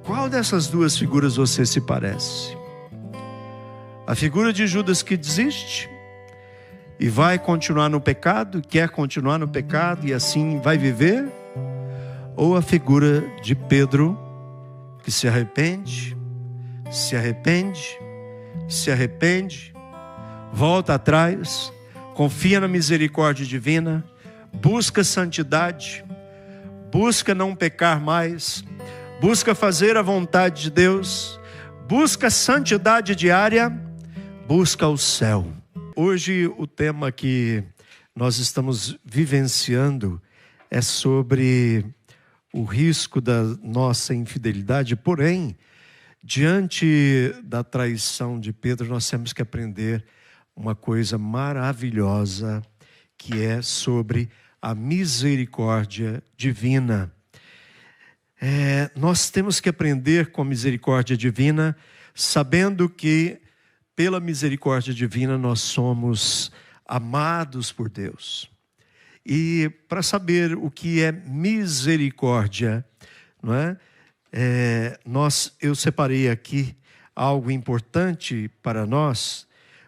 Qual dessas duas figuras você se parece? A figura de Judas que desiste e vai continuar no pecado, quer continuar no pecado e assim vai viver? Ou a figura de Pedro que se arrepende, volta atrás, confia na misericórdia divina, busca santidade, busca não pecar mais, busca fazer a vontade de Deus, busca santidade diária, busca o céu. Hoje o tema que nós estamos vivenciando é sobre o risco da nossa infidelidade, porém, diante da traição de Pedro, nós temos que aprender uma coisa maravilhosa, que é sobre a misericórdia divina. Nós temos que aprender com a misericórdia divina, sabendo que pela misericórdia divina nós somos amados por Deus. E para saber o que é misericórdia, não é? Eu separei aqui algo importante para nós,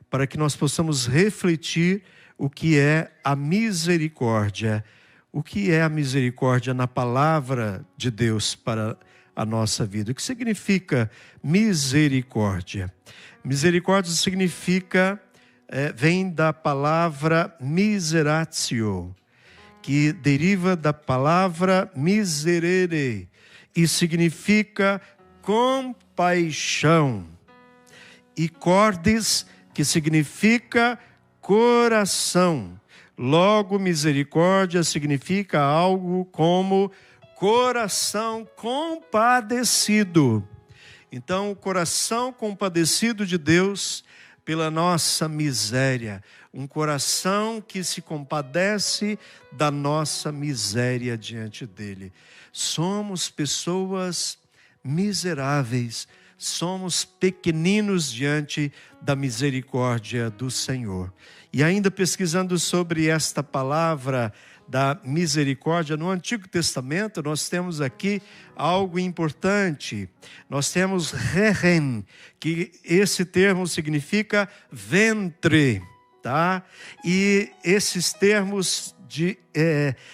para que nós possamos refletir o que é a misericórdia. O que é a misericórdia na palavra de Deus para a nossa vida? O que significa misericórdia? Misericórdia significa, vem da palavra miseratio, que deriva da palavra miserere, e significa compaixão. E cordis, que significa coração. Logo, misericórdia significa algo como coração compadecido. Então, o coração compadecido de Deus pela nossa miséria. Um coração que se compadece da nossa miséria diante dele. Somos pessoas miseráveis, somos pequeninos diante da misericórdia do Senhor. E ainda pesquisando sobre esta palavra da misericórdia, no Antigo Testamento nós temos aqui algo importante. Nós temos rehen, que esse termo significa ventre, tá? E esses termos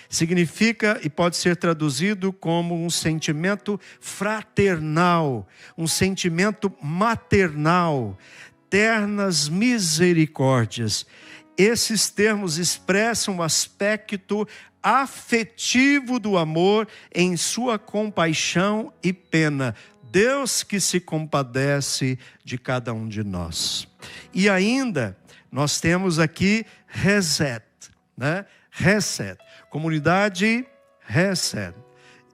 significa e pode ser traduzido como um sentimento fraternal, um sentimento maternal, ternas misericórdias. Esses termos expressam o aspecto afetivo do amor em sua compaixão e pena. Deus que se compadece de cada um de nós. E ainda, nós temos aqui Reset, né? Reset, comunidade Reset,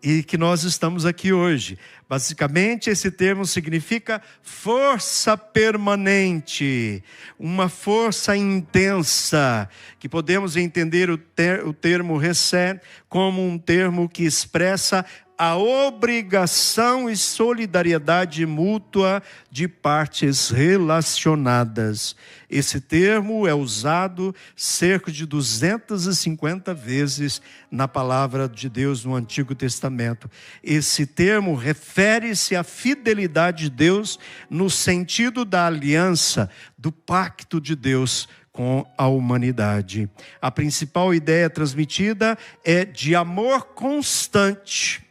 e que nós estamos aqui hoje. Basicamente, esse termo significa força permanente, uma força intensa, que podemos entender o termo Reset como um termo que expressa a obrigação e solidariedade mútua de partes relacionadas. Esse termo é usado cerca de 250 vezes na palavra de Deus no Antigo Testamento. Esse termo refere-se à fidelidade de Deus no sentido da aliança, do pacto de Deus com a humanidade. A principal ideia transmitida é de amor constante.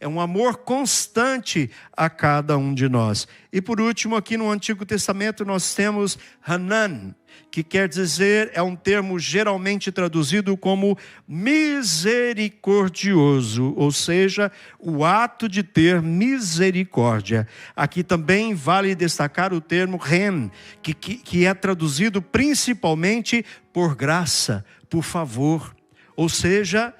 É um amor constante a cada um de nós. E por último, aqui no Antigo Testamento nós temos Hanan, que quer dizer, é um termo geralmente traduzido como misericordioso, ou seja, o ato de ter misericórdia. Aqui também vale destacar o termo ren, que é traduzido principalmente por graça, por favor, ou seja,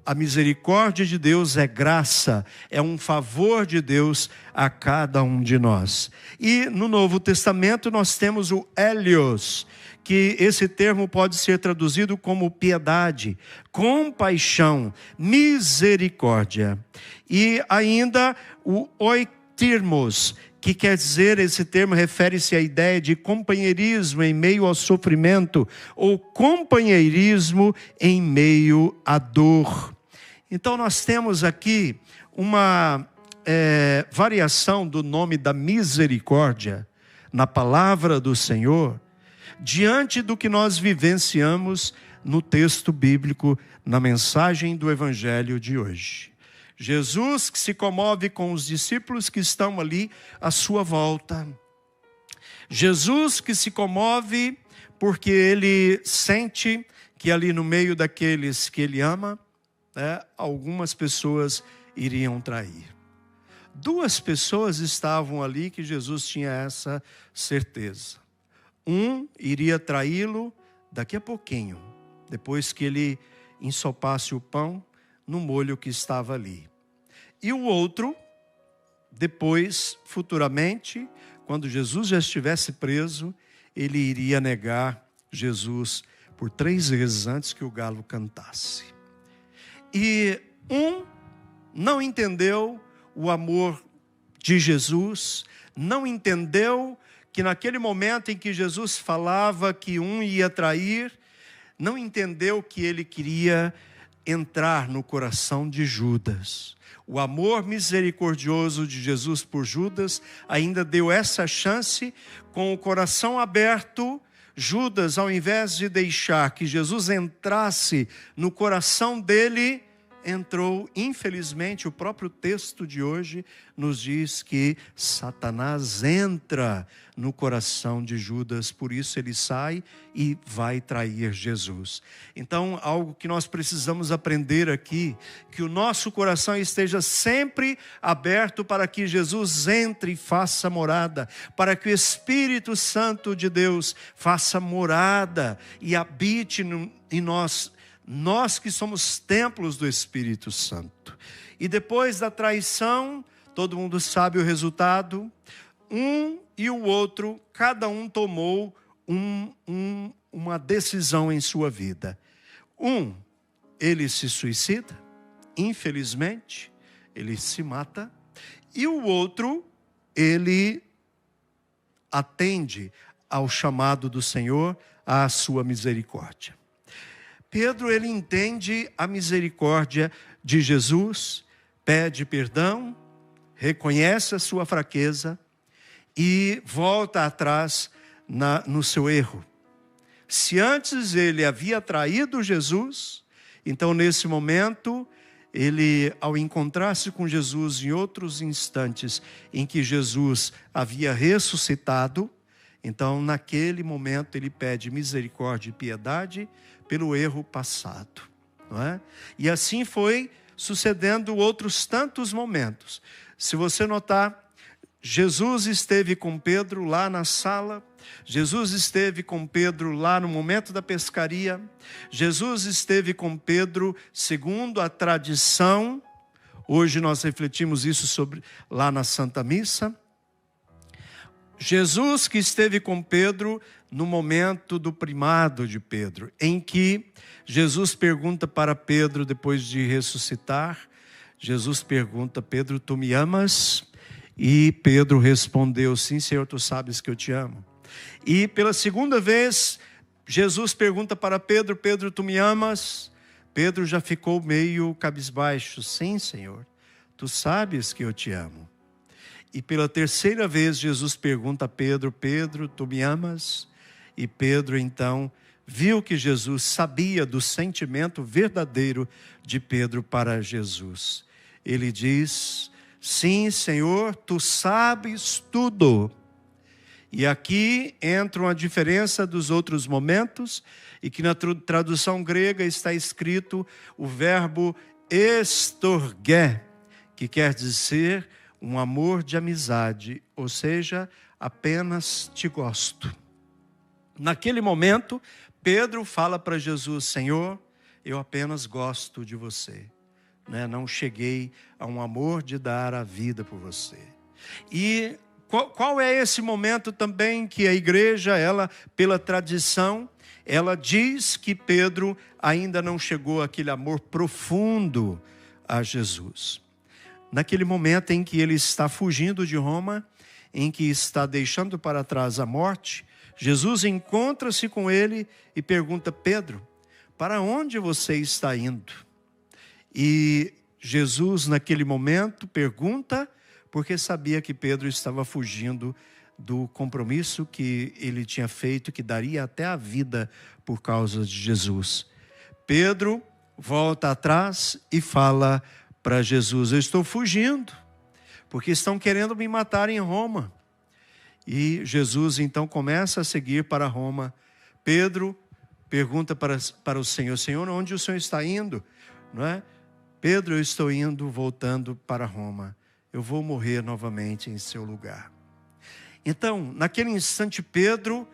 a misericórdia de Deus é graça, é um favor de Deus a cada um de nós. E no Novo Testamento nós temos o Elios, que esse termo pode ser traduzido como piedade, compaixão, misericórdia. E ainda o oitirmos, que quer dizer, esse termo refere-se à ideia de companheirismo em meio ao sofrimento, ou companheirismo em meio à dor. Então nós temos aqui uma variação do nome da misericórdia na palavra do Senhor, diante do que nós vivenciamos no texto bíblico, na mensagem do Evangelho de hoje. Jesus que se comove com os discípulos que estão ali à sua volta. Jesus que se comove porque ele sente que ali no meio daqueles que ele ama, algumas pessoas iriam trair. 2 pessoas estavam ali que Jesus tinha essa certeza. Um iria traí-lo daqui a pouquinho, depois que ele ensopasse o pão no molho que estava ali. E o outro, depois, futuramente, quando Jesus já estivesse preso, ele iria negar Jesus por 3 vezes antes que o galo cantasse. E um não entendeu o amor de Jesus, não entendeu que naquele momento em que Jesus falava que um ia trair, não entendeu que ele queria entrar no coração de Judas. O amor misericordioso de Jesus por Judas ainda deu essa chance. Com o coração aberto, Judas, ao invés de deixar que Jesus entrasse no coração dele, entrou. Infelizmente, o próprio texto de hoje nos diz que Satanás entra no coração de Judas, por isso ele sai e vai trair Jesus. Então, algo que nós precisamos aprender aqui, que o nosso coração esteja sempre aberto para que Jesus entre e faça morada, para que o Espírito Santo de Deus faça morada e habite em nós que somos templos do Espírito Santo. E depois da traição, todo mundo sabe o resultado. Um e o outro, cada um tomou uma decisão em sua vida. Ele se suicida, infelizmente, ele se mata. E o outro, ele atende ao chamado do Senhor, à sua misericórdia. Pedro, ele entende a misericórdia de Jesus, pede perdão, reconhece a sua fraqueza e volta atrás no seu erro. Se antes ele havia traído Jesus, então nesse momento, ele, ao encontrar-se com Jesus em outros instantes em que Jesus havia ressuscitado, então naquele momento ele pede misericórdia e piedade pelo erro passado, não é? E assim foi sucedendo outros tantos momentos. Se você notar, Jesus esteve com Pedro lá na sala, Jesus esteve com Pedro lá no momento da pescaria, Jesus esteve com Pedro segundo a tradição. Hoje nós refletimos isso lá na Santa Missa. Jesus que esteve com Pedro no momento do primado de Pedro, em que Jesus pergunta para Pedro, depois de ressuscitar, Jesus pergunta: Pedro, tu me amas? E Pedro respondeu: sim, Senhor, tu sabes que eu te amo. E pela segunda vez, Jesus pergunta para Pedro: Pedro, tu me amas? Pedro já ficou meio cabisbaixo: sim, Senhor, tu sabes que eu te amo. E pela terceira vez, Jesus pergunta a Pedro: Pedro, tu me amas? E Pedro, então, viu que Jesus sabia do sentimento verdadeiro de Pedro para Jesus. Ele diz: sim, Senhor, tu sabes tudo. E aqui entra uma diferença dos outros momentos, e que na tradução grega está escrito o verbo estorgé, que quer dizer um amor de amizade, ou seja, apenas te gosto. Naquele momento, Pedro fala para Jesus: Senhor, eu apenas gosto de você, não cheguei a um amor de dar a vida por você. E qual é esse momento também que a igreja, ela, pela tradição, ela diz que Pedro ainda não chegou àquele amor profundo a Jesus. Naquele momento em que ele está fugindo de Roma, em que está deixando para trás a morte, Jesus encontra-se com ele e pergunta: Pedro, para onde você está indo? E Jesus, naquele momento, pergunta, porque sabia que Pedro estava fugindo do compromisso que ele tinha feito, que daria até a vida por causa de Jesus. Pedro volta atrás e fala para Jesus: eu estou fugindo, porque estão querendo me matar em Roma. E Jesus então começa a seguir para Roma. Pedro pergunta para o Senhor: Senhor, onde o Senhor está indo? Não é? Pedro, eu estou indo, voltando para Roma. Eu vou morrer novamente em seu lugar. Então, naquele instante, Pedro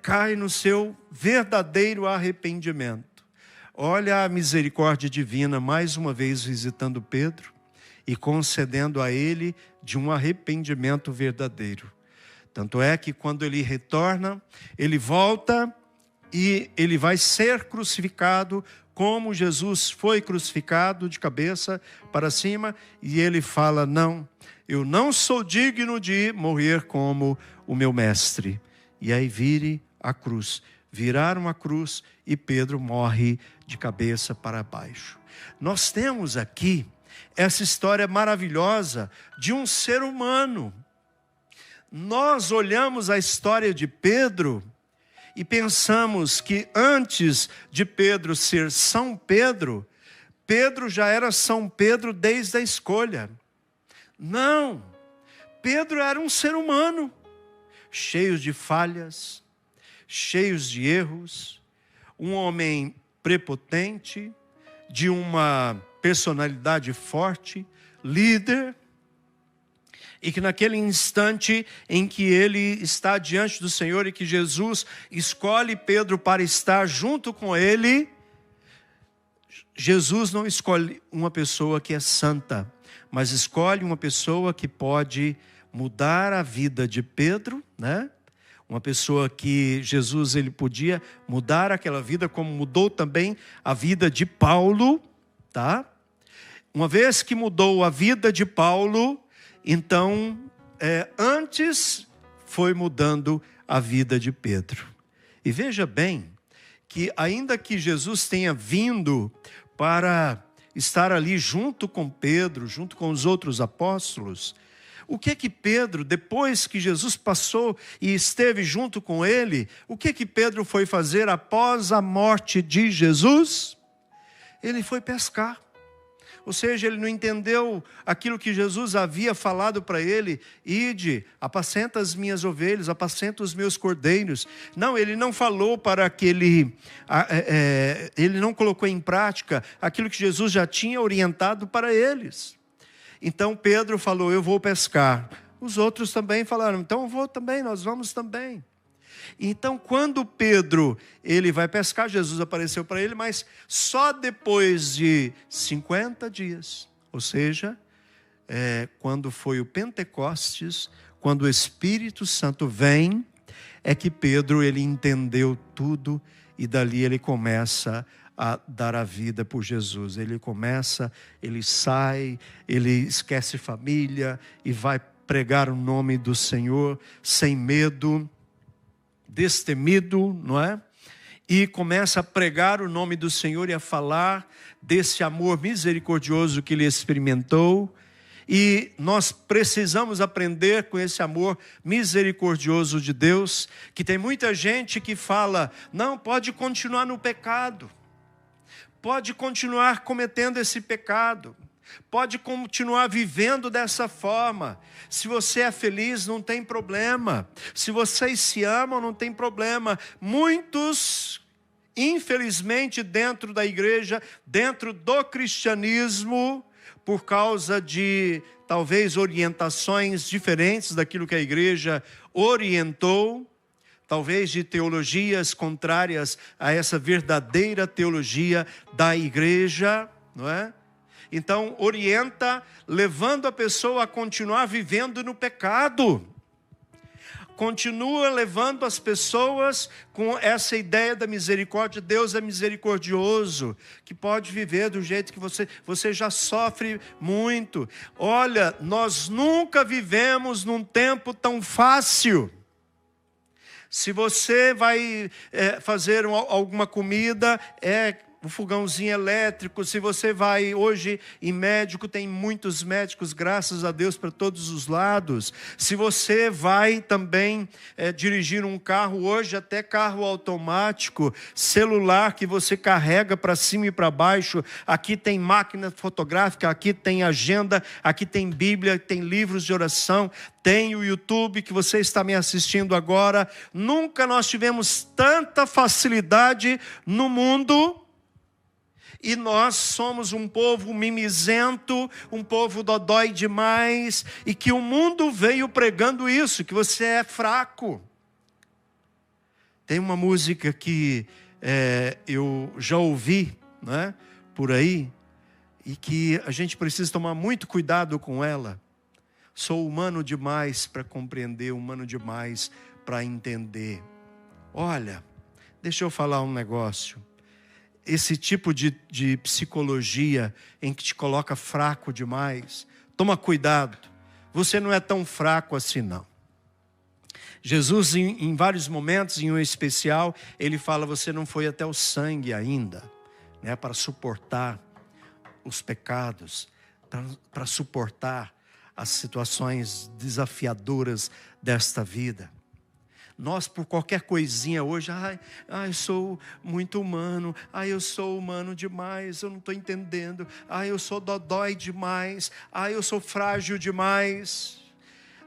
cai no seu verdadeiro arrependimento. Olha a misericórdia divina, mais uma vez visitando Pedro e concedendo a ele de um arrependimento verdadeiro. Tanto é que quando ele retorna, ele volta e ele vai ser crucificado como Jesus foi crucificado, de cabeça para cima, e ele fala: não, eu não sou digno de morrer como o meu mestre. E aí viraram a cruz e Pedro morre de cabeça para baixo. Nós temos aqui essa história maravilhosa de um ser humano. Nós olhamos a história de Pedro e pensamos que antes de Pedro ser São Pedro, Pedro já era São Pedro desde a escolha. Não, Pedro era um ser humano, cheio de falhas, cheios de erros, um homem prepotente, de uma personalidade forte, líder, e que naquele instante em que ele está diante do Senhor e que Jesus escolhe Pedro para estar junto com ele, Jesus não escolhe uma pessoa que é santa, mas escolhe uma pessoa que pode mudar a vida de Pedro, né? Uma pessoa que Jesus ele podia mudar aquela vida, como mudou também a vida de Paulo, tá? Uma vez que mudou a vida de Paulo, então, antes foi mudando a vida de Pedro. E veja bem, que ainda que Jesus tenha vindo para estar ali junto com Pedro, junto com os outros apóstolos, o que Pedro, depois que Jesus passou e esteve junto com ele, o que Pedro foi fazer após a morte de Jesus? Ele foi pescar. Ou seja, ele não entendeu aquilo que Jesus havia falado para ele: ide, apacenta as minhas ovelhas, apacenta os meus cordeiros. Não, ele não falou para aquele, ele não colocou em prática aquilo que Jesus já tinha orientado para eles. Então Pedro falou: eu vou pescar. Os outros também falaram: então eu vou também, nós vamos também. Então, quando Pedro ele vai pescar, Jesus apareceu para ele, mas só depois de 50 dias. Ou seja, quando foi o Pentecostes, quando o Espírito Santo vem, é que Pedro ele entendeu tudo e dali ele começa a dar a vida por Jesus. Ele sai, ele esquece família e vai pregar o nome do Senhor sem medo, destemido, não é? E começa a pregar o nome do Senhor e a falar desse amor misericordioso que ele experimentou. E nós precisamos aprender com esse amor misericordioso de Deus, que tem muita gente que fala: não, pode continuar no pecado, pode continuar cometendo esse pecado, pode continuar vivendo dessa forma. Se você é feliz, não tem problema. Se vocês se amam, não tem problema. Muitos, infelizmente, dentro da igreja, dentro do cristianismo, por causa de, talvez, orientações diferentes daquilo que a igreja orientou, talvez de teologias contrárias a essa verdadeira teologia da igreja, não é? Então, orienta, levando a pessoa a continuar vivendo no pecado. Continua levando as pessoas com essa ideia da misericórdia. Deus é misericordioso, que pode viver do jeito que você já sofre muito. Olha, nós nunca vivemos num tempo tão fácil. Se você vai fazer alguma comida, um fogãozinho elétrico. Se você vai hoje em médico, tem muitos médicos, graças a Deus, para todos os lados. Se você vai também dirigir um carro hoje, até carro automático, celular que você carrega para cima e para baixo. Aqui tem máquina fotográfica, aqui tem agenda, aqui tem Bíblia, tem livros de oração, tem o YouTube que você está me assistindo agora. Nunca nós tivemos tanta facilidade no mundo. E nós somos um povo mimizento, um povo dodói demais, e que o mundo veio pregando isso, que você é fraco. Tem uma música que eu já ouvi, né, por aí, e que a gente precisa tomar muito cuidado com ela. Sou humano demais para compreender, humano demais para entender. Olha, deixa eu falar um negócio. Esse tipo de psicologia em que te coloca fraco demais, toma cuidado, você não é tão fraco assim não. Jesus em vários momentos, em um especial, ele fala, você não foi até o sangue ainda, né, para suportar os pecados, para suportar as situações desafiadoras desta vida. Nós, por qualquer coisinha hoje, eu sou muito humano, eu sou humano demais, eu não estou entendendo, eu sou dodói demais, eu sou frágil demais.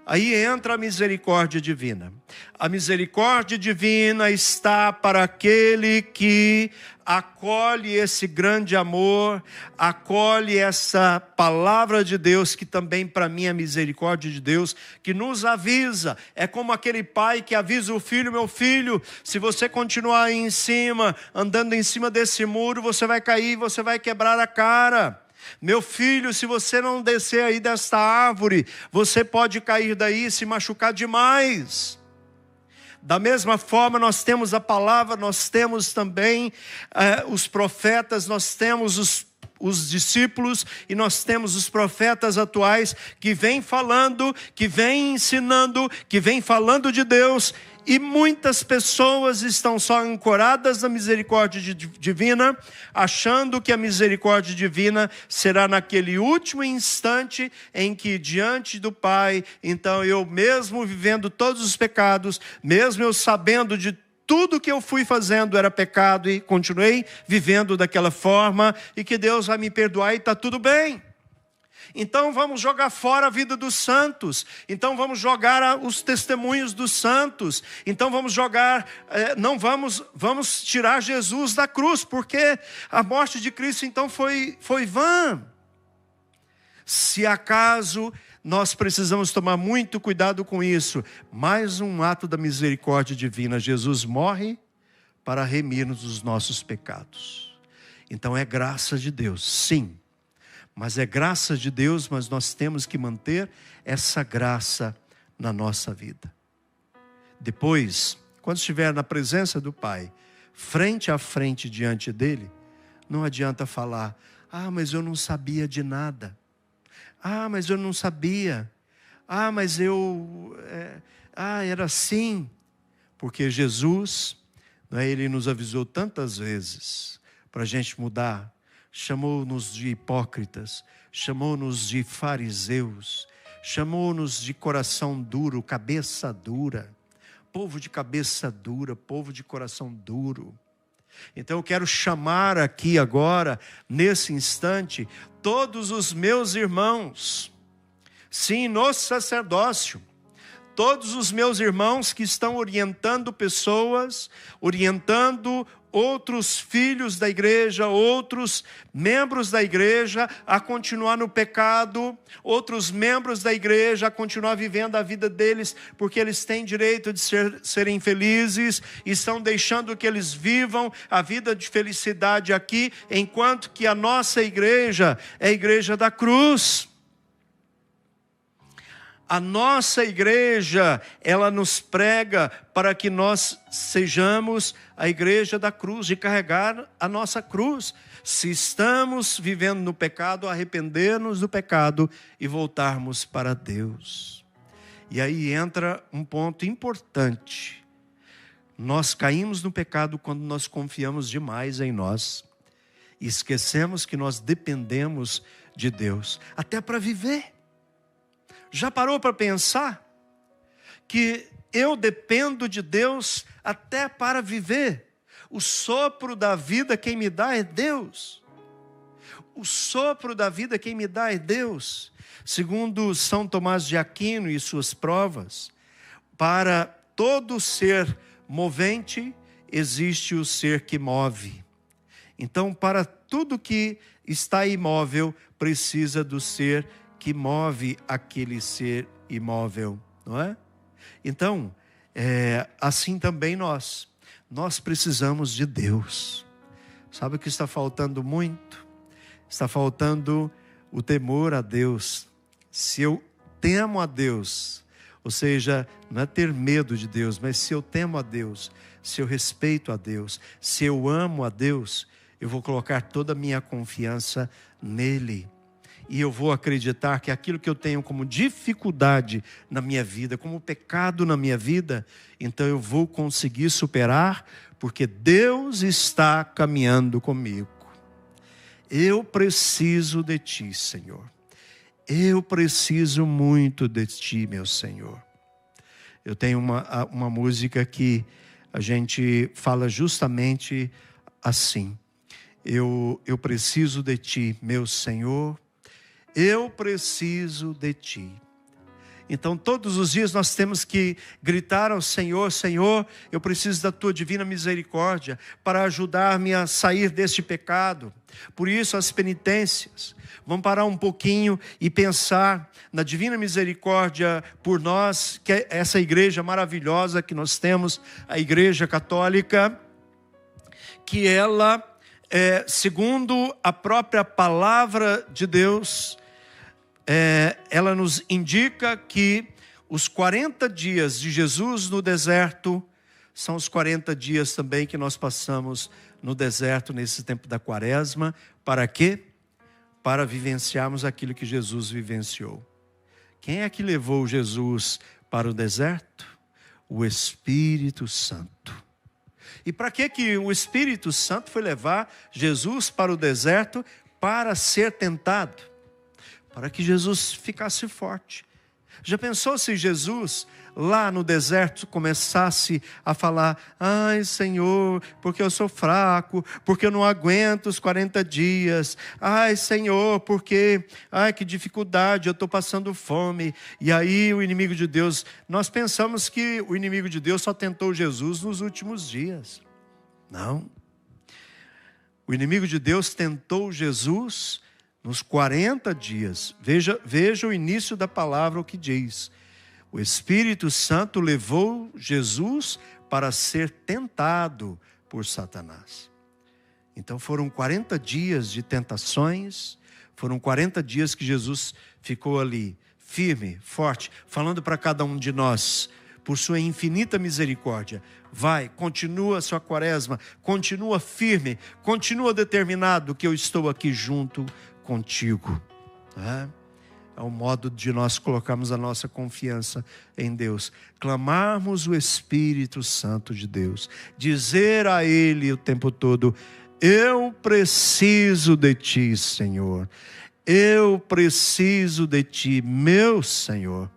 Aí entra a misericórdia divina. A misericórdia divina está para aquele que acolhe esse grande amor, acolhe essa palavra de Deus, que também para mim é misericórdia de Deus, que nos avisa. É como aquele pai que avisa o filho, meu filho, se você continuar aí em cima, andando em cima desse muro, você vai cair, você vai quebrar a cara. Meu filho, se você não descer aí desta árvore, você pode cair daí e se machucar demais. Da mesma forma, nós temos a palavra, nós temos também os profetas, nós temos os discípulos e nós temos os profetas atuais que vêm falando, que vêm ensinando, que vêm falando de Deus. E muitas pessoas estão só ancoradas na misericórdia divina, achando que a misericórdia divina será naquele último instante em que diante do Pai, então eu mesmo vivendo todos os pecados, mesmo eu sabendo de tudo que eu fui fazendo era pecado e continuei vivendo daquela forma, e que Deus vai me perdoar e está tudo bem. Então vamos jogar fora a vida dos santos. Então vamos jogar os testemunhos dos santos. Então vamos jogar, vamos tirar Jesus da cruz, porque a morte de Cristo então foi vã. Se acaso nós precisamos tomar muito cuidado com isso. Mais um ato da misericórdia divina. Jesus morre para remir-nos dos nossos pecados. Então é graça de Deus, sim. Mas é graça de Deus, mas nós temos que manter essa graça na nossa vida. Depois, quando estiver na presença do Pai, frente a frente diante dele, não adianta falar, mas eu não sabia de nada. Mas eu não sabia. Mas eu... era assim. Porque Jesus, ele nos avisou tantas vezes para a gente mudar. Chamou-nos de hipócritas, chamou-nos de fariseus, chamou-nos de coração duro, cabeça dura. Povo de cabeça dura, povo de coração duro. Então eu quero chamar aqui agora, nesse instante, todos os meus irmãos, sim, no sacerdócio, todos os meus irmãos que estão orientando pessoas, orientando outros filhos da igreja, outros membros da igreja a continuar no pecado, outros membros da igreja a continuar vivendo a vida deles, porque eles têm direito de serem felizes, e estão deixando que eles vivam a vida de felicidade aqui, enquanto que a nossa igreja é a igreja da cruz. A nossa igreja, ela nos prega para que nós sejamos a igreja da cruz, de carregar a nossa cruz. Se estamos vivendo no pecado, arrepender-nos do pecado e voltarmos para Deus. E aí entra um ponto importante. Nós caímos no pecado quando nós confiamos demais em nós. E esquecemos que nós dependemos de Deus, até para viver. Já parou para pensar que eu dependo de Deus até para viver? O sopro da vida quem me dá é Deus. O sopro da vida quem me dá é Deus. Segundo São Tomás de Aquino e suas provas, para todo ser movente existe o ser que move. Então, para tudo que está imóvel, precisa do ser que move aquele ser imóvel, não é? Então, assim também nós precisamos de Deus. Sabe o que está faltando muito? Está faltando o temor a Deus. Se eu temo a Deus, ou seja, não é ter medo de Deus, mas se eu temo a Deus, se eu respeito a Deus, se eu amo a Deus, eu vou colocar toda a minha confiança nele. E eu vou acreditar que aquilo que eu tenho como dificuldade na minha vida, como pecado na minha vida, então eu vou conseguir superar, porque Deus está caminhando comigo. Eu preciso de Ti, Senhor. Eu preciso muito de Ti, meu Senhor. Eu tenho uma música que a gente fala justamente assim. Eu preciso de Ti, meu Senhor. Eu preciso de Ti. Então todos os dias nós temos que gritar ao Senhor: Senhor, eu preciso da Tua divina misericórdia para ajudar-me a sair deste pecado. Por isso as penitências. Vamos parar um pouquinho e pensar na divina misericórdia por nós, que é essa igreja maravilhosa que nós temos, a Igreja Católica, que ela, segundo a própria palavra de Deus, ela nos indica que os 40 dias de Jesus no deserto são os 40 dias também que nós passamos no deserto nesse tempo da quaresma. Para quê? Para vivenciarmos aquilo que Jesus vivenciou. Quem é que levou Jesus para o deserto? O Espírito Santo. E para que o Espírito Santo foi levar Jesus para o deserto? Para ser tentado. Para que Jesus ficasse forte. Já pensou se Jesus lá no deserto começasse a falar: ai Senhor, porque eu sou fraco, porque eu não aguento os 40 dias. Ai Senhor, porque, ai que dificuldade, eu estou passando fome. E aí o inimigo de Deus, nós pensamos que o inimigo de Deus só tentou Jesus nos últimos dias. Não. O inimigo de Deus tentou Jesus nos 40 dias. Veja o início da palavra, o que diz. O Espírito Santo levou Jesus para ser tentado por Satanás. Então foram 40 dias de tentações, foram 40 dias que Jesus ficou ali, firme, forte, falando para cada um de nós, por sua infinita misericórdia: vai, continua a sua quaresma, continua firme, continua determinado que eu estou aqui junto contigo. É o modo de nós colocarmos a nossa confiança em Deus, clamarmos o Espírito Santo de Deus, dizer a Ele o tempo todo: eu preciso de Ti, Senhor, eu preciso de Ti, meu Senhor.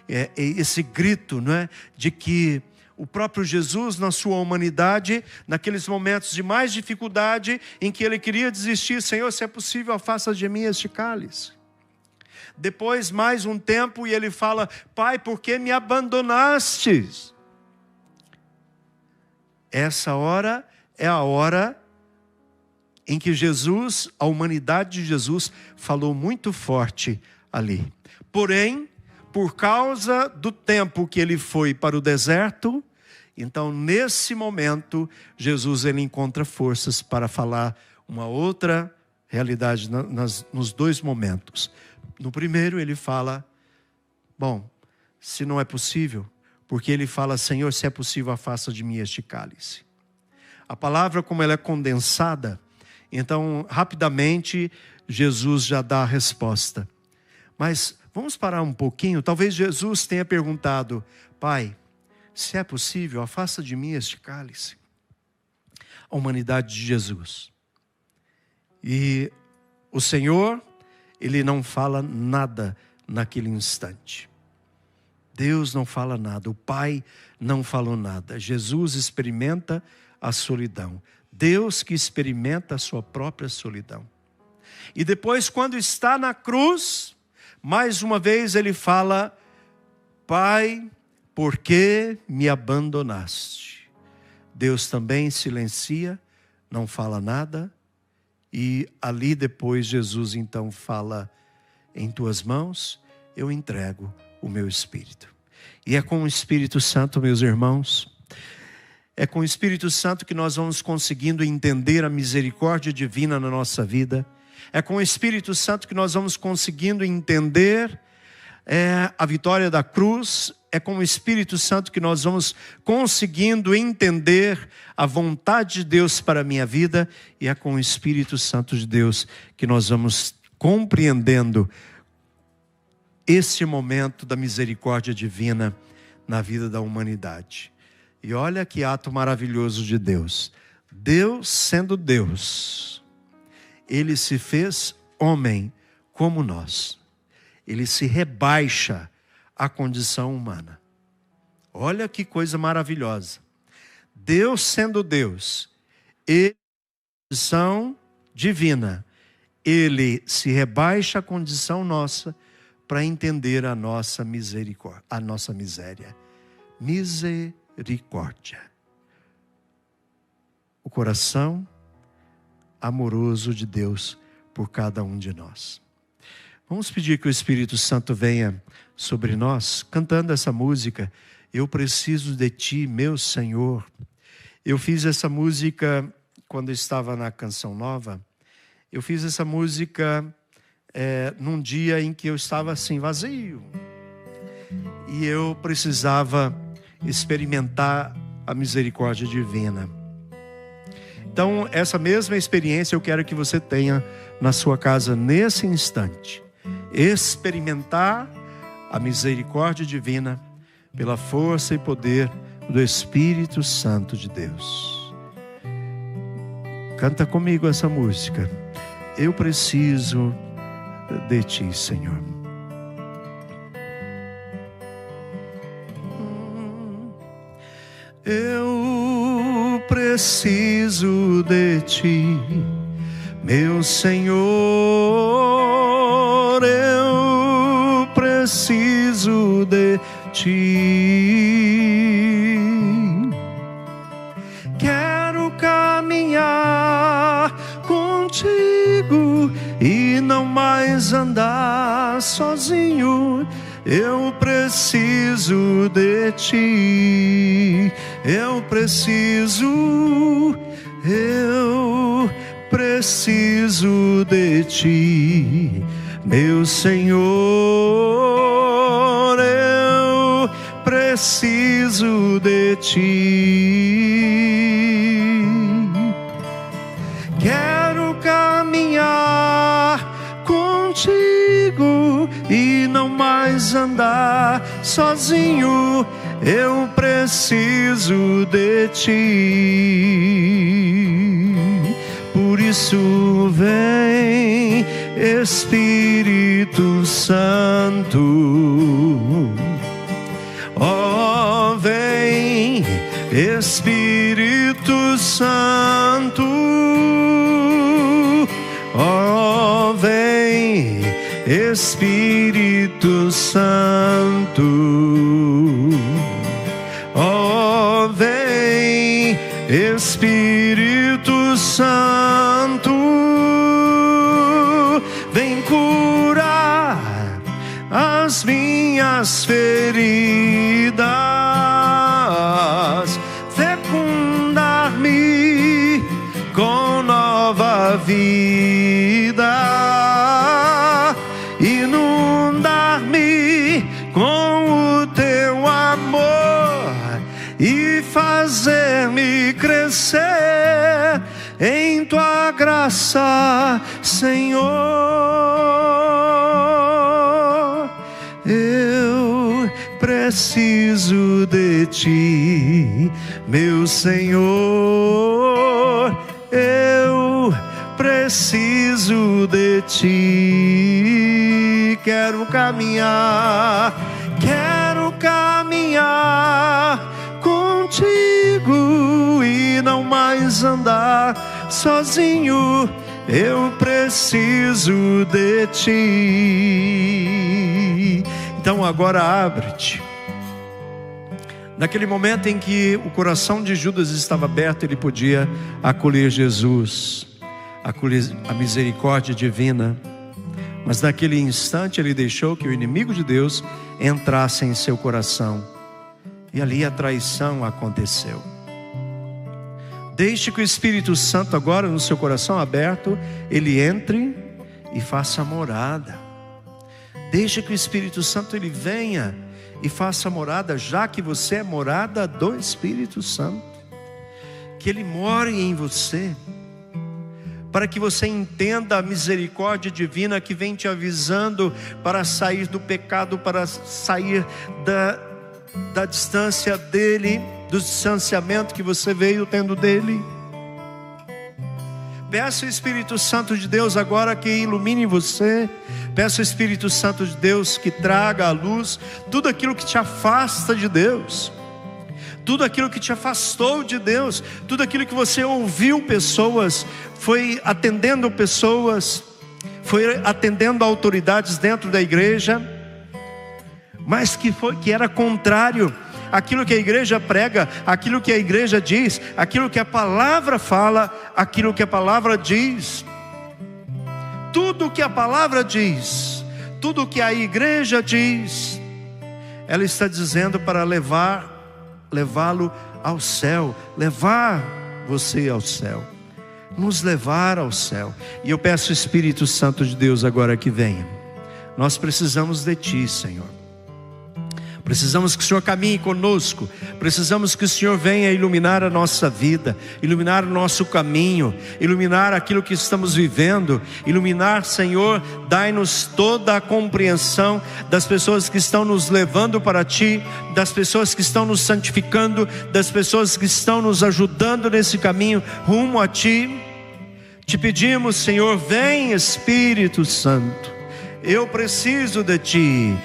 É esse grito, não é, de que o próprio Jesus, na sua humanidade, naqueles momentos de mais dificuldade, em que ele queria desistir: Senhor, se é possível, afasta de mim este cálice. Depois, mais um tempo, e ele fala: Pai, por que me abandonastes? Essa hora é a hora em que Jesus, a humanidade de Jesus, falou muito forte ali. Porém, por causa do tempo que ele foi para o deserto, então nesse momento Jesus ele encontra forças para falar uma outra realidade nos dois momentos. No primeiro ele fala: bom, se não é possível, porque ele fala: Senhor, se é possível, afasta de mim este cálice. A palavra, como ela é condensada, então rapidamente Jesus já dá a resposta. Mas vamos parar um pouquinho. Talvez Jesus tenha perguntado: Pai, se é possível, afasta de mim este cálice. A humanidade de Jesus, E o Senhor, Ele não fala nada naquele instante. Deus não fala nada, o Pai não falou nada. Jesus experimenta a solidão. Deus que experimenta a sua própria solidão. E depois, quando está na cruz, mais uma vez Ele fala: Pai, por que me abandonaste? Deus também silencia, não fala nada. E ali depois Jesus então fala: em tuas mãos eu entrego o meu Espírito. E é com o Espírito Santo, meus irmãos, é com o Espírito Santo que nós vamos conseguindo entender a misericórdia divina na nossa vida. É com o Espírito Santo que nós vamos conseguindo entender a vitória da cruz. É com o Espírito Santo que nós vamos conseguindo entender a vontade de Deus para a minha vida. E é com o Espírito Santo de Deus que nós vamos compreendendo esse momento da misericórdia divina na vida da humanidade. E olha que ato maravilhoso de Deus. Deus sendo Deus, Ele se fez homem como nós. Ele se rebaixa à condição humana. Olha que coisa maravilhosa. Deus sendo Deus, Ele, condição divina, Ele se rebaixa à condição nossa para entender a nossa misericórdia, a nossa miséria. Misericórdia. O coração amoroso de Deus por cada um de nós. Vamos pedir que o Espírito Santo venha sobre nós, cantando essa música, Eu Preciso de Ti, meu Senhor. Eu fiz essa música quando eu estava na Canção Nova. Eu fiz essa música num dia em que eu estava assim, vazio. E eu precisava experimentar a misericórdia divina. Então, essa mesma experiência eu quero que você tenha na sua casa nesse instante. Experimentar a misericórdia divina pela força e poder do Espírito Santo de Deus. Canta comigo essa música. Eu preciso de Ti, Senhor. Eu preciso de Ti, meu Senhor. Eu preciso de Ti. Quero caminhar contigo e não mais andar sozinho. Eu preciso de Ti. Eu preciso de Ti, meu Senhor. Eu preciso de Ti. Quero caminhar contigo e não mais andar sozinho. Eu preciso de Ti. Por isso vem, Espírito Santo. Oh, vem, Espírito Santo. Oh, vem, Espírito Santo. Oh, vem, Espírito Santo. Vem curar as minhas feridas, fecundar-me com nova vida, inundar-me com o Teu amor e fazer-me crescer em Tua graça, Senhor. Eu preciso de Ti, meu Senhor. Eu preciso de ti. Quero caminhar contigo e não mais andar sozinho. Eu preciso de ti. Então agora abre-te. Naquele momento em que o coração de Judas estava aberto, ele podia acolher Jesus, acolher a misericórdia divina. Mas naquele instante ele deixou que o inimigo de Deus entrasse em seu coração. E ali a traição aconteceu. Deixe que o Espírito Santo agora, no seu coração aberto, ele entre e faça morada. Deixe que o Espírito Santo ele venha e faça morada, já que você é morada do Espírito Santo. Que ele more em você, para que você entenda a misericórdia divina que vem te avisando para sair do pecado, para sair da distância dele, do distanciamento que você veio tendo dele. Peça o Espírito Santo de Deus agora que ilumine você. Peça o Espírito Santo de Deus que traga à luz tudo aquilo que te afasta de Deus, tudo aquilo que te afastou de Deus, tudo aquilo que você ouviu pessoas, foi atendendo pessoas, foi atendendo autoridades dentro da igreja, mas que era contrário àquilo que a igreja prega, aquilo que a igreja diz, aquilo que a palavra fala, aquilo que a palavra diz. Tudo que a palavra diz, tudo que a igreja diz, ela está dizendo para levá-lo ao céu, levar você ao céu, nos levar ao céu. E eu peço o Espírito Santo de Deus agora que venha. Nós precisamos de Ti, Senhor. Precisamos que o Senhor caminhe conosco. Precisamos que o Senhor venha iluminar a nossa vida, iluminar o nosso caminho, iluminar aquilo que estamos vivendo. Iluminar, Senhor, dai-nos toda a compreensão das pessoas que estão nos levando para Ti, das pessoas que estão nos santificando, das pessoas que estão nos ajudando nesse caminho rumo a Ti. Te pedimos, Senhor, vem Espírito Santo. Eu preciso de Ti.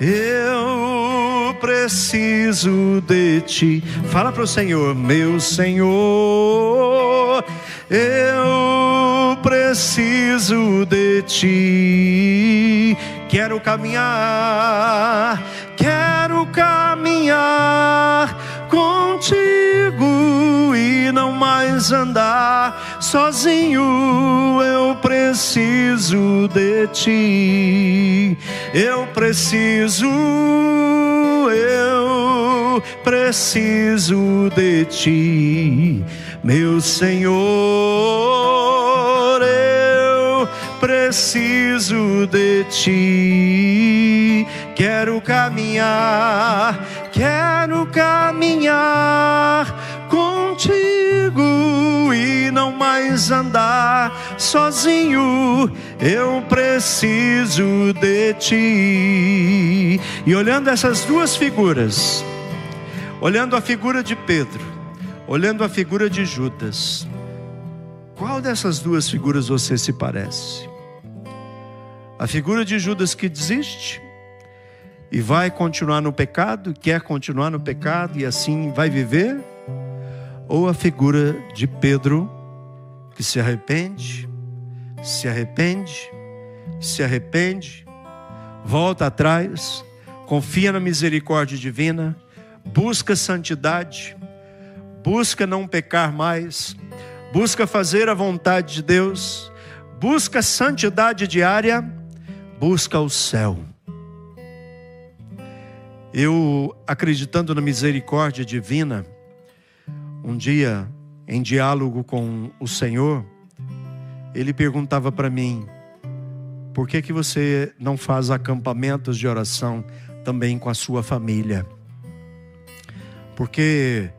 Eu preciso de Ti. Fala para o Senhor, meu Senhor, eu preciso de Ti. Quero caminhar contigo e não mais andar sozinho. Eu preciso de Ti. Eu preciso de Ti, meu Senhor. Eu preciso de Ti. Quero caminhar contigo e não mais andar sozinho. Eu preciso de Ti. E olhando essas duas figuras, olhando a figura de Pedro, olhando a figura de Judas, qual dessas duas figuras você se parece? A figura de Judas que desiste e vai continuar no pecado, quer continuar no pecado e assim vai viver? Ou a figura de Pedro que se arrepende, volta atrás, confia na misericórdia divina, busca santidade, busca não pecar mais, busca fazer a vontade de Deus, busca santidade diária, busca o céu. Eu, acreditando na misericórdia divina, um dia, em diálogo com o Senhor, Ele perguntava para mim: por que você não faz acampamentos de oração também com a sua família? Porque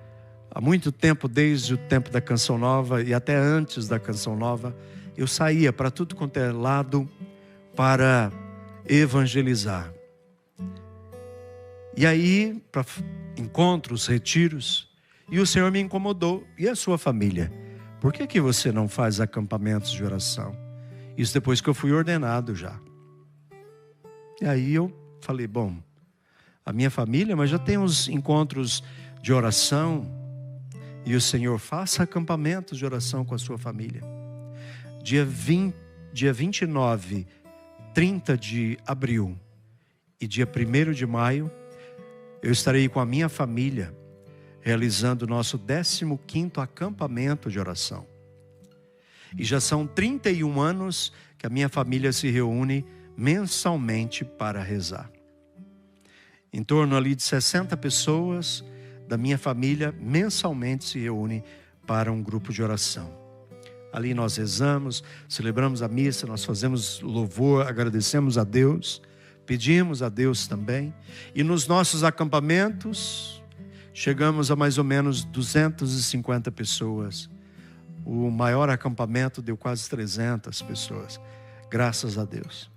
há muito tempo, desde o tempo da Canção Nova e até antes da Canção Nova, eu saía para tudo quanto é lado para evangelizar. E aí, para encontros, retiros, e o Senhor me incomodou. E a sua família? por que você não faz acampamentos de oração? Isso depois que eu fui ordenado já. E aí eu falei, bom, a minha família, mas já tem uns encontros de oração. E o Senhor, faça acampamentos de oração com a sua família. Dia 29, 30 de abril e dia 1º de maio, eu estarei com a minha família realizando o nosso 15º acampamento de oração. E já são 31 anos que a minha família se reúne mensalmente para rezar. Em torno ali de 60 pessoas da minha família mensalmente se reúne para um grupo de oração. Ali nós rezamos, celebramos a missa, nós fazemos louvor, agradecemos a Deus, pedimos a Deus também. E nos nossos acampamentos, chegamos a mais ou menos 250 pessoas. O maior acampamento deu quase 300 pessoas, graças a Deus.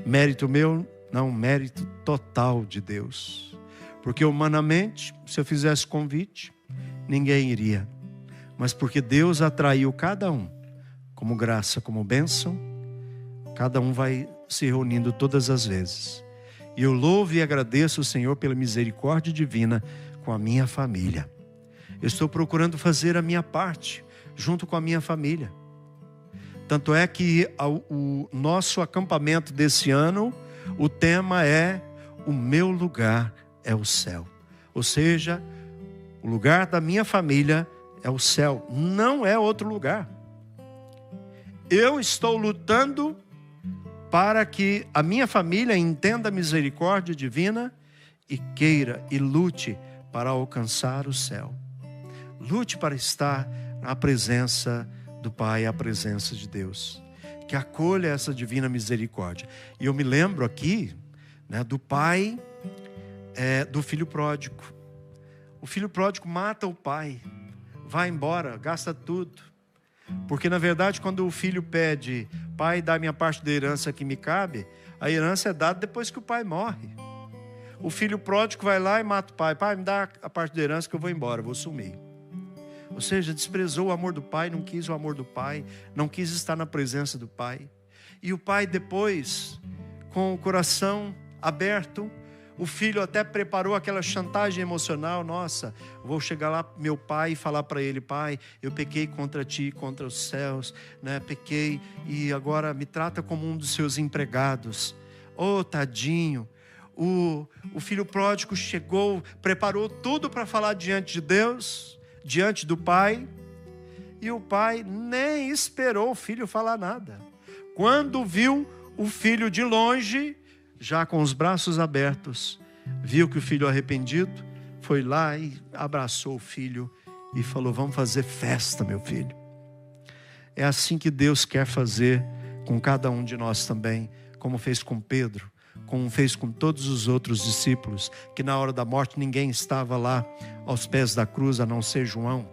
Mérito meu? Não, mérito total de Deus. Porque humanamente, se eu fizesse convite, ninguém iria. Mas porque Deus atraiu cada um, como graça, como bênção, cada um vai se reunindo todas as vezes. E eu louvo e agradeço o Senhor pela misericórdia divina com a minha família. Eu estou procurando fazer a minha parte, junto com a minha família. Tanto é que o nosso acampamento desse ano, o tema é: o meu lugar é o céu. Ou seja, o lugar da minha família é o céu, não é outro lugar. Eu estou lutando para que a minha família entenda a misericórdia divina e queira e lute para alcançar o céu. Lute para estar na presença do Pai, a presença de Deus, que acolha essa divina misericórdia. E eu me lembro aqui, né, do pai do filho pródigo. O filho pródigo mata o pai, vai embora, gasta tudo. Porque na verdade quando o filho pede: pai, dá minha parte da herança que me cabe, a herança é dada depois que o pai morre. O filho pródigo vai lá e mata o pai: pai, me dá a parte da herança que eu vou embora, eu vou sumir. Ou seja, desprezou o amor do pai, não quis o amor do pai, não quis estar na presença do pai. E o pai depois, com o coração aberto, o filho até preparou aquela chantagem emocional: nossa, vou chegar lá meu pai e falar para ele: pai, eu pequei contra ti, contra os céus, né? Pequei e agora me trata como um dos seus empregados. Oh, tadinho. O filho pródigo chegou, preparou tudo para falar diante de Deus, diante do pai, e o pai nem esperou o filho falar nada. Quando viu o filho de longe, já com os braços abertos, viu que o filho arrependido, foi lá e abraçou o filho e falou: vamos fazer festa, meu filho. É assim que Deus quer fazer com cada um de nós também, como fez com Pedro, como fez com todos os outros discípulos, que na hora da morte ninguém estava lá aos pés da cruz, a não ser João.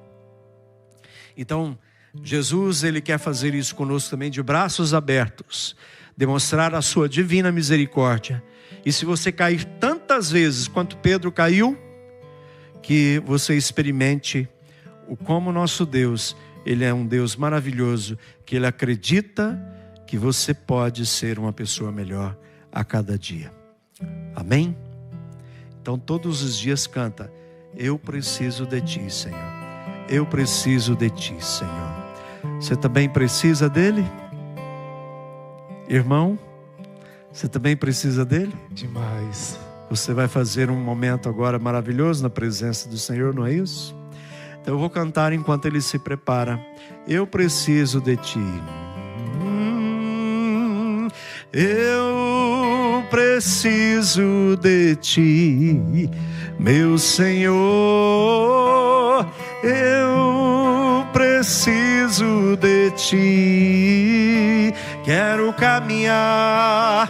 Então, Jesus, ele quer fazer isso conosco também, de braços abertos, demonstrar a sua divina misericórdia. E se você cair tantas vezes quanto Pedro caiu, que você experimente o como nosso Deus, ele é um Deus maravilhoso, que ele acredita que você pode ser uma pessoa melhor a cada dia. Amém? Então todos os dias canta: eu preciso de ti, Senhor. Eu preciso de ti, Senhor. Você também precisa dele? Irmão, você também precisa dele? Demais. Você vai fazer um momento agora maravilhoso na presença do Senhor, não é isso? Então eu vou cantar enquanto ele se prepara. Eu preciso de ti. Eu preciso de ti, meu Senhor. Eu preciso de ti. Quero caminhar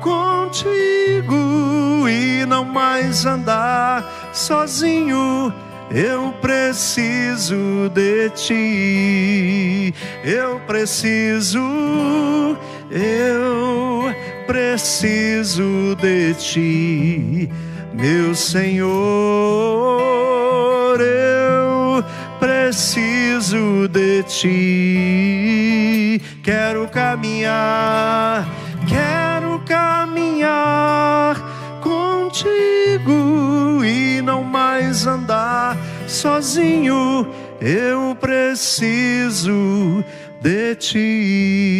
contigo e não mais andar sozinho. Eu preciso de ti. Eu preciso de ti, meu Senhor. Senhor, eu preciso de ti. Quero caminhar contigo e não mais andar sozinho. Eu preciso de ti.